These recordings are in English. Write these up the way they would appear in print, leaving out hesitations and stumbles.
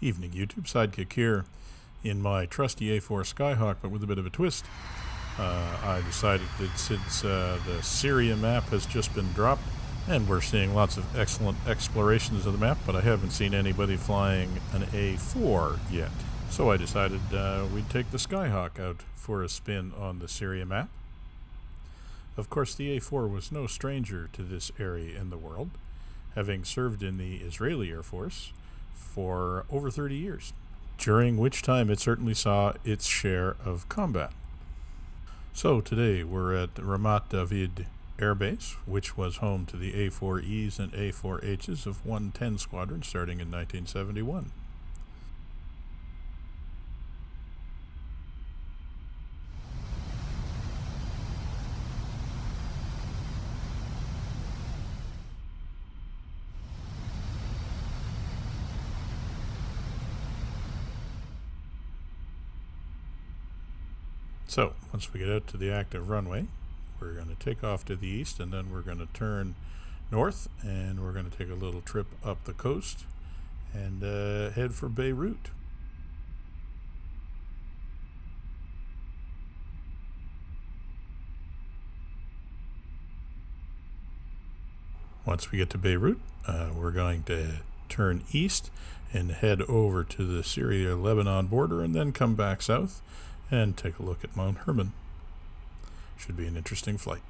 Evening YouTube, Sidekick here in my trusty A-4E Skyhawk, but with a bit of a twist. I decided that since the Syria map has just been dropped, and we're seeing lots of excellent explorations of the map, but I haven't seen anybody flying an A-4 yet. So I decided we'd take the Skyhawk out for a spin on the Syria map. Of course, the A-4 was no stranger to this area in the world, having served in the Israeli Air Force for over 30 years, during which time it certainly saw its share of combat. So today we're at Ramat David Air Base, which was home to the A-4Es and A-4Hs of 110 Squadron starting in 1971. So, once we get out to the active runway, we're going to take off to the east, and then we're going to turn north, and we're going to take a little trip up the coast and head for Beirut. Once we get to Beirut, we're going to turn east and head over to the Syria-Lebanon border, and then come back south and take a look at Mount Hermon. Should be an interesting flight.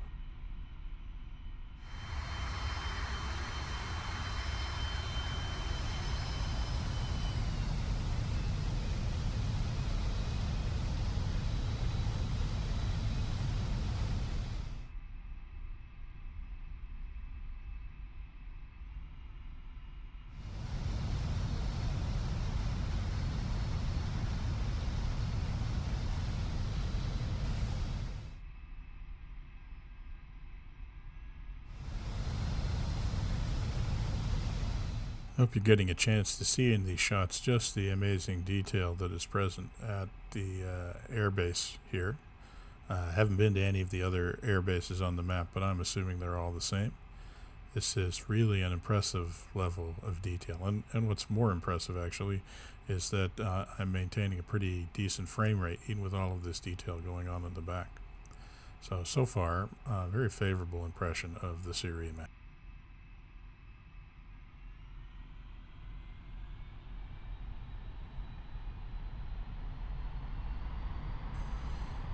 I hope you're getting a chance to see in these shots just the amazing detail that is present at the air base here. I haven't been to any of the other air bases on the map, but I'm assuming they're all the same. This is really an impressive level of detail. And what's more impressive, actually, is that I'm maintaining a pretty decent frame rate, even with all of this detail going on in the back. So far, very favorable impression of the Syria map.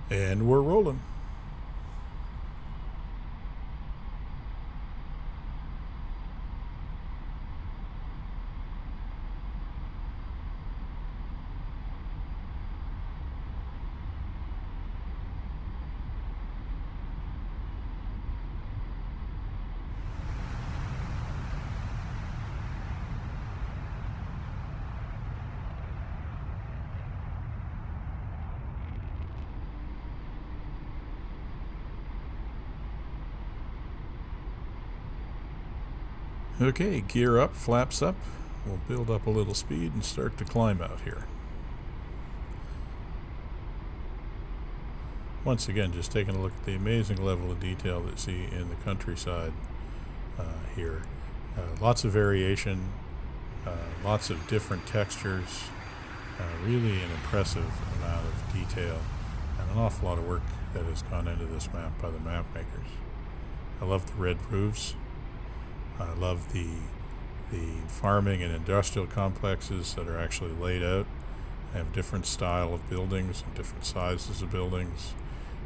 And we're rolling. Okay, gear up, flaps up. We'll build up a little speed and start to climb out here. Once again, just taking a look at the amazing level of detail that you see in the countryside here. Lots of variation, lots of different textures, really an impressive amount of detail, and an awful lot of work that has gone into this map by the map makers. I love the red roofs. I love the farming and industrial complexes that are actually laid out. They have different style of buildings and different sizes of buildings.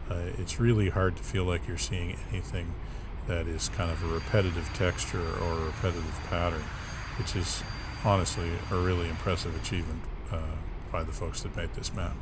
It's really hard to feel like you're seeing anything that is kind of a repetitive texture or a repetitive pattern, which is honestly a really impressive achievement by the folks that made this map.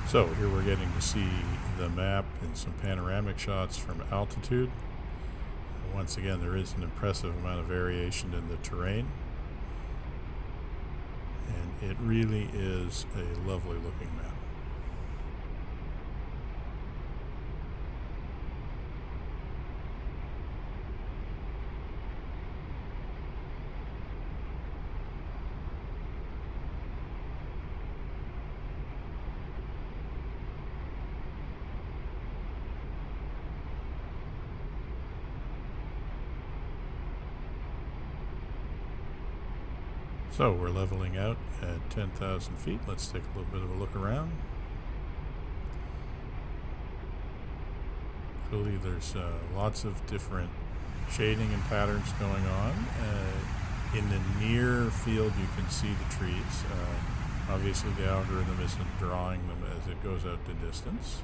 So here we're getting to see the map and some panoramic shots from altitude. Once again, there is an impressive amount of variation in the terrain. And It really is a lovely looking map. So we're leveling out at 10,000 feet. Let's take a little bit of a look around. Clearly there's lots of different shading and patterns going on. In the near field you can see the trees. Obviously the algorithm isn't drawing them as it goes out to distance,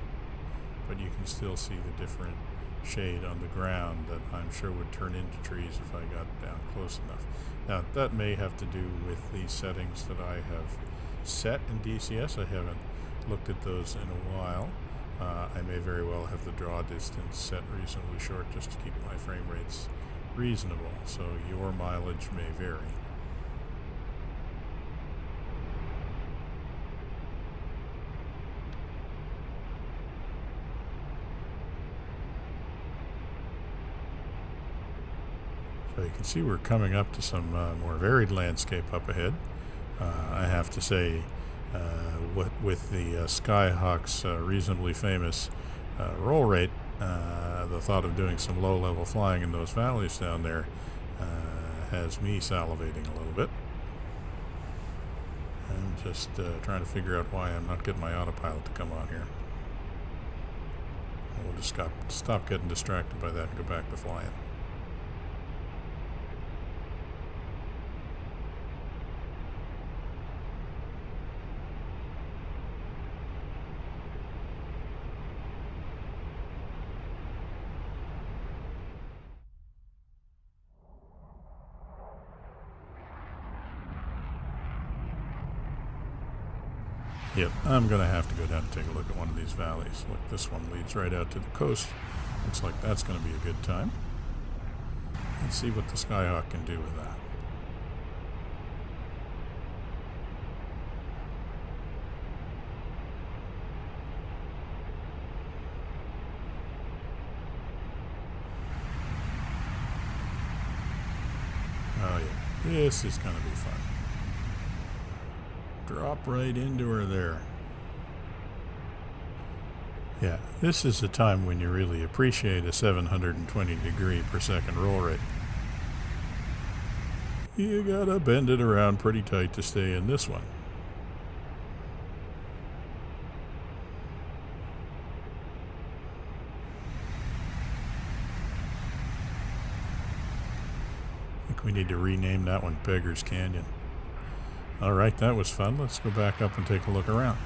but you can still see the different shade on the ground that I'm sure would turn into trees if I got down close enough. Now that may have to do with the settings that I have set in DCS. I haven't looked at those in a while. I may very well have the draw distance set reasonably short just to keep my frame rates reasonable, so your mileage may vary. So you can see we're coming up to some more varied landscape up ahead. I have to say, with the Skyhawk's reasonably famous roll rate, the thought of doing some low-level flying in those valleys down there has me salivating a little bit. I'm just trying to figure out why I'm not getting my autopilot to come on here. We'll just stop getting distracted by that and go back to flying. Yep, I'm going to have to go down and take a look at one of these valleys. Look, this one leads right out to the coast. Looks like that's going to be a good time. Let's see what the Skyhawk can do with that. Oh yeah, this is going to be fun. Drop right into her there. Yeah, this is the time when you really appreciate a 720 degree per second roll rate. You gotta bend it around pretty tight to stay in this one. I think we need to rename that one Beggar's Canyon. Alright, that was fun. Let's go back up and take a look around.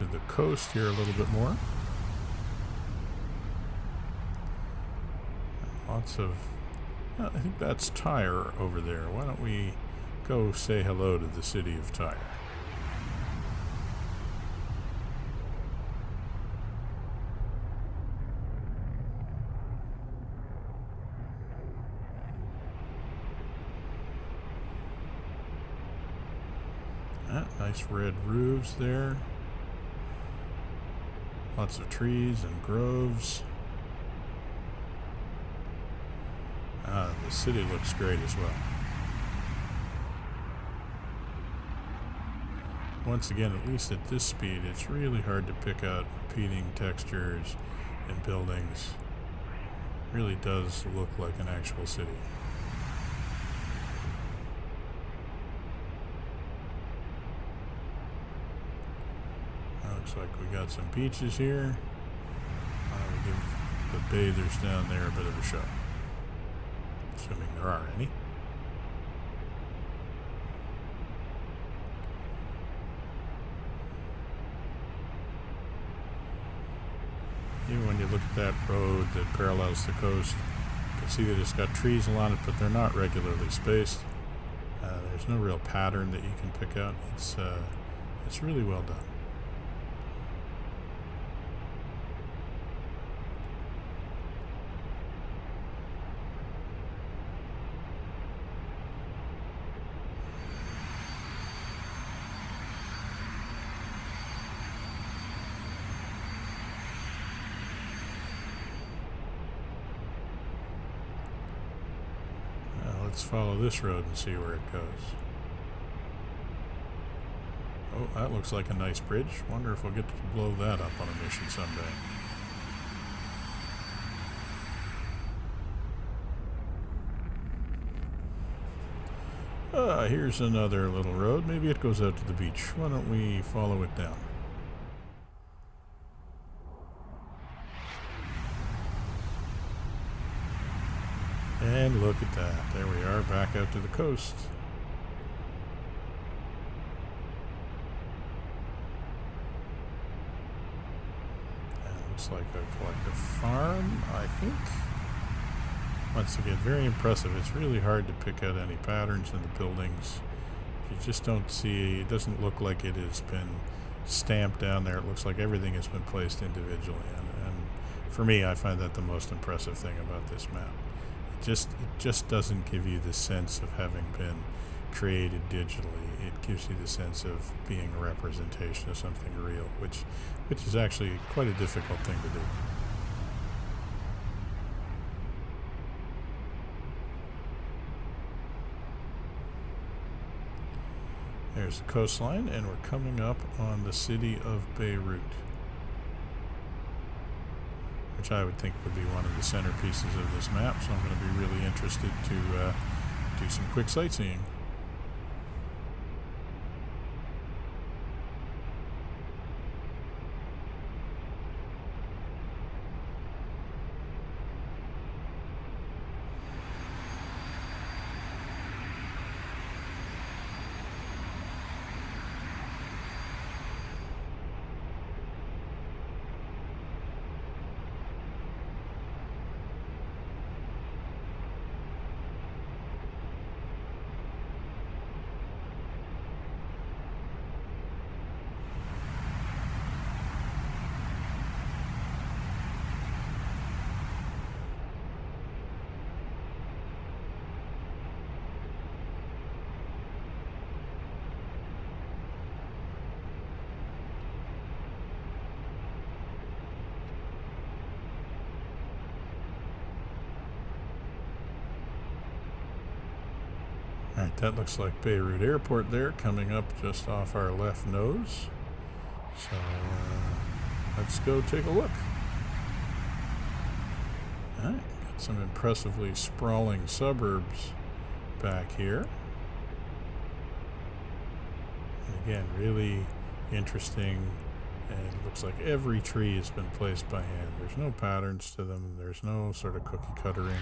To the coast here a little bit more. Lots of, I think that's Tyre over there. Why don't we go say hello to the city of Tyre? Nice red roofs there. Lots of trees and groves. The city looks great as well. Once again, at least at this speed, it's really hard to pick out repeating textures and buildings. It really does look like an actual city. Looks like we got some beaches here. We give the bathers down there a bit of a show. Assuming there are any. Even when you look at that road that parallels the coast. You can see that it's got trees along it, but they're not regularly spaced. There's no real pattern that you can pick out. It's really well done. Let's follow this road and see where it goes. Oh, that looks like a nice bridge. Wonder if we'll get to blow that up on a mission someday. Here's another little road. Maybe it goes out to the beach. Why don't we follow it down? And look at that. There we are, back out to the coast. And looks like a collective farm, I think. Once again, very impressive. It's really hard to pick out any patterns in the buildings. You just don't see, it doesn't look like it has been stamped down there. It looks like everything has been placed individually. And for me, I find that the most impressive thing about this map. It just doesn't give you the sense of having been created digitally. It gives you the sense of being a representation of something real, which is actually quite a difficult thing to do. There's the coastline, and we're coming up on the city of Beirut, which I would think would be one of the centerpieces of this map, so I'm going to be really interested to do some quick sightseeing. Alright, that looks like Beirut Airport there, coming up just off our left nose. So, let's go take a look. Alright, got some impressively sprawling suburbs back here. And again, really interesting. And it looks like every tree has been placed by hand. There's no patterns to them. There's no sort of cookie cuttering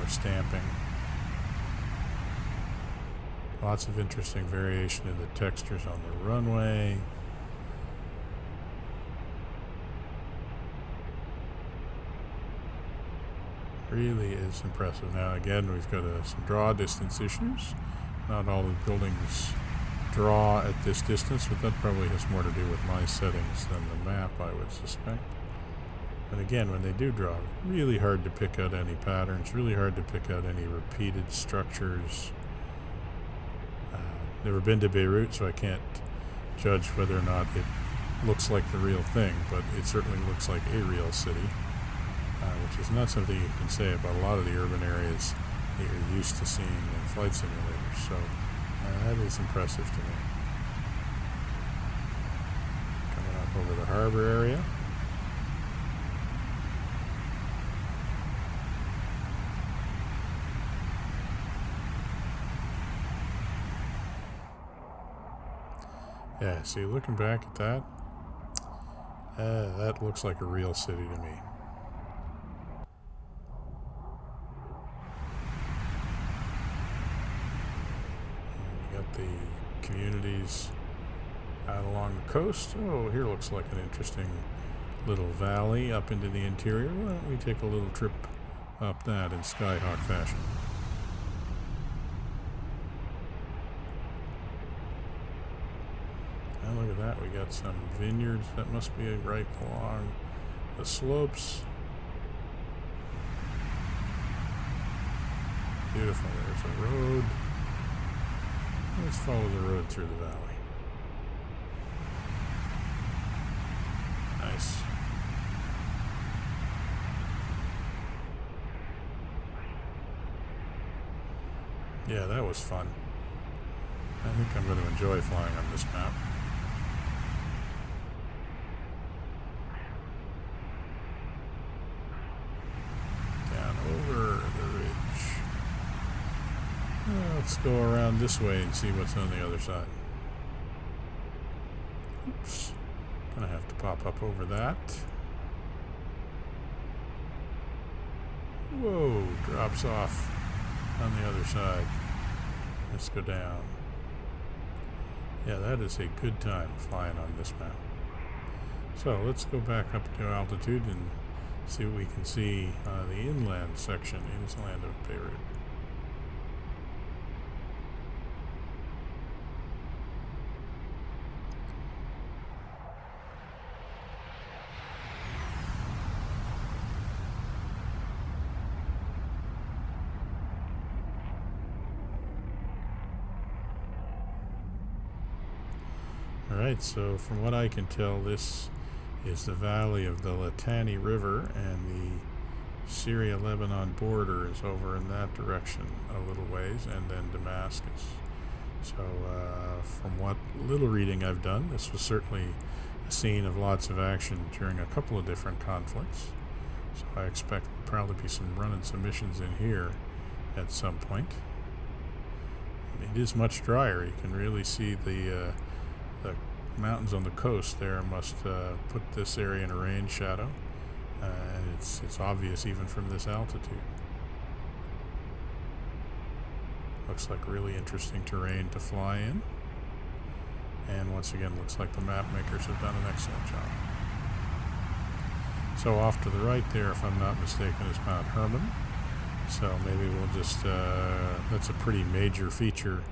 or stamping. Lots of interesting variation in the textures on the runway. Really is impressive. Now again, we've got some draw distance issues. Not all the buildings draw at this distance, but that probably has more to do with my settings than the map, I would suspect. And again, when they do draw, really hard to pick out any patterns, really hard to pick out any repeated structures. Never been to Beirut, so I can't judge whether or not it looks like the real thing, but it certainly looks like a real city, which is not something you can say about a lot of the urban areas that you're used to seeing in flight simulators. So that is impressive to me. Coming up over the harbor area. Yeah, see, looking back at that, that looks like a real city to me. And we got the communities out along the coast. Oh, here looks like an interesting little valley up into the interior. Why don't we take a little trip up that in Skyhawk fashion? And look at that, we got some vineyards that must be right along the slopes. Beautiful. There's a road. Let's follow the road through the valley. Nice. Yeah, that was fun. I think I'm going to enjoy flying on this map. Down over the ridge. Let's go around this way and see what's on the other side. Oops. Gonna have to pop up over that. Whoa, drops off on the other side. Let's go down. Yeah, that is a good time flying on this map. So let's go back up to altitude and see what we can see the inland section, inland of Beirut. Alright, so from what I can tell, this is the valley of the Litani River, and the Syria-Lebanon border is over in that direction a little ways, and then Damascus. So from what little reading I've done, this was certainly a scene of lots of action during a couple of different conflicts. So I expect there'll probably be some running some missions in here at some point. It is much drier. You can really see the mountains on the coast there must put this area in a rain shadow, and it's obvious even from this altitude. Looks like really interesting terrain to fly in, and once again looks like the map makers have done an excellent job. So off to the right there, if I'm not mistaken, is Mount Hermon. So maybe we'll just that's a pretty major feature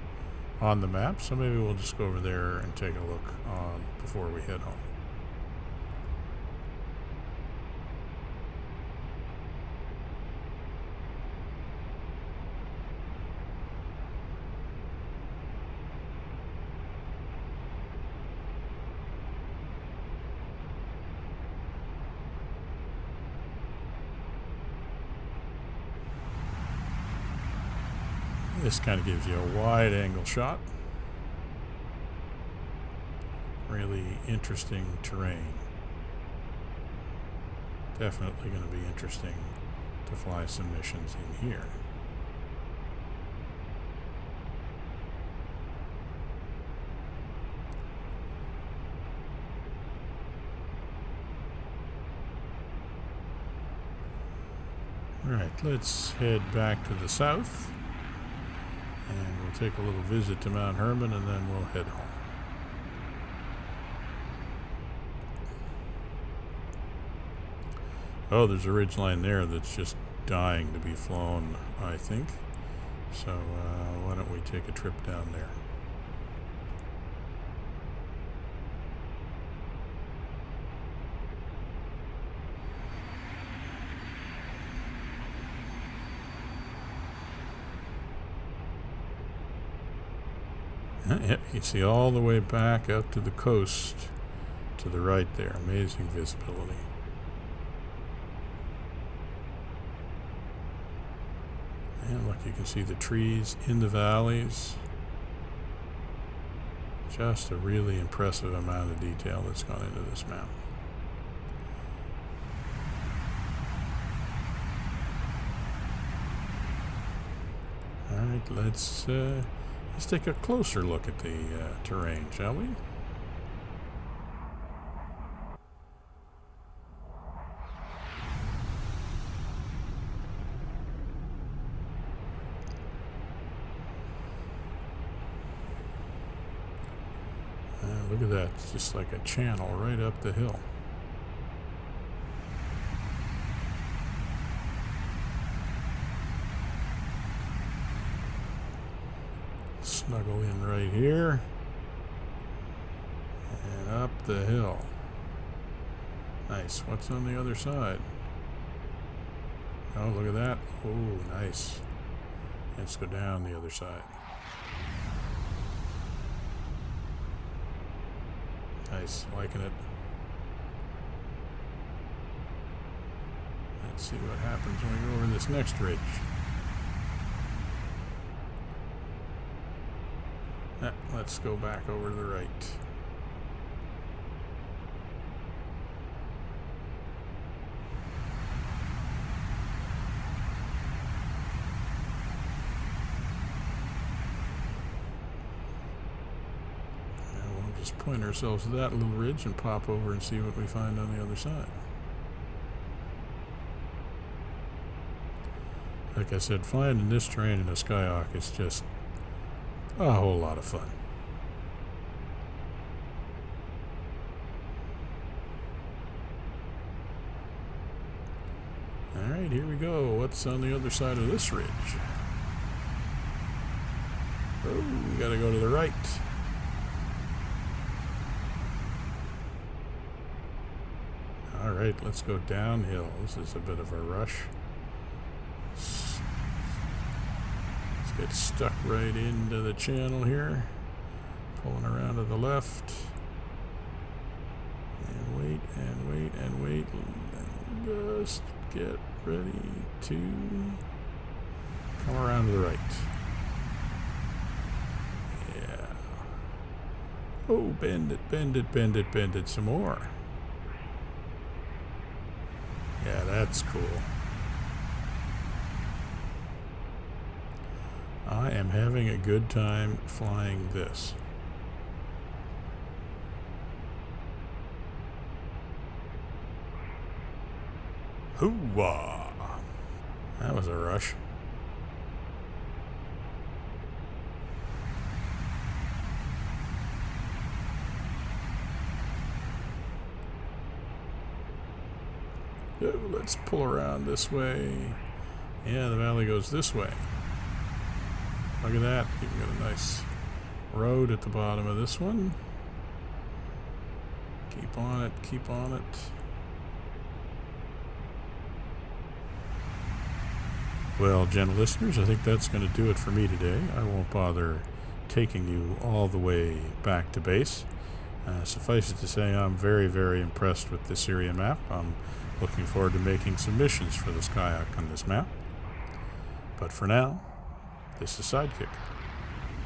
on the map, so maybe we'll just go over there and take a look before we head home. This kind of gives you a wide angle shot. Really interesting terrain. Definitely going to be interesting to fly some missions in here. Alright, let's head back to the south. And we'll take a little visit to Mount Hermon, and then we'll head home. Oh, there's a ridgeline there that's just dying to be flown, I think. So why don't we take a trip down there? Yep, you see all the way back up to the coast to the right there. Amazing visibility. And look, you can see the trees in the valleys. Just a really impressive amount of detail that's gone into this map. Alright, let's take a closer look at the terrain, shall we? Look at that, it's just like a channel right up the hill. Snuggle in right here. And up the hill. Nice. What's on the other side? Oh, look at that. Oh, nice. Let's go down the other side. Nice. Liking it. Let's see what happens when we go over this next ridge. Let's go back over to the right. We'll just point ourselves to that little ridge and pop over and see what we find on the other side. Like I said, flying in this terrain in a Skyhawk is just a whole lot of fun. Alright, here we go. What's on the other side of this ridge? Oh, we gotta go to the right. Alright, let's go downhill. This is a bit of a rush. Let's get stuck right into the channel here. Pulling around to the left. And wait, and wait, and wait. And just get ready to come around to the right. Yeah. Oh, bend it, bend it, bend it, bend it some more. Yeah, that's cool. I am having a good time flying this. Hoo-wah! That was a rush. Oh, let's pull around this way. Yeah, the valley goes this way. Look at that. You've got a nice road at the bottom of this one. Keep on it, keep on it. Well, gentle listeners, I think that's going to do it for me today. I won't bother taking you all the way back to base. Suffice it to say, I'm very, very impressed with the Syria map. I'm looking forward to making some missions for the Skyhawk on this map. But for now, this is Sidekick,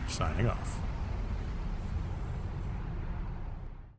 signing off.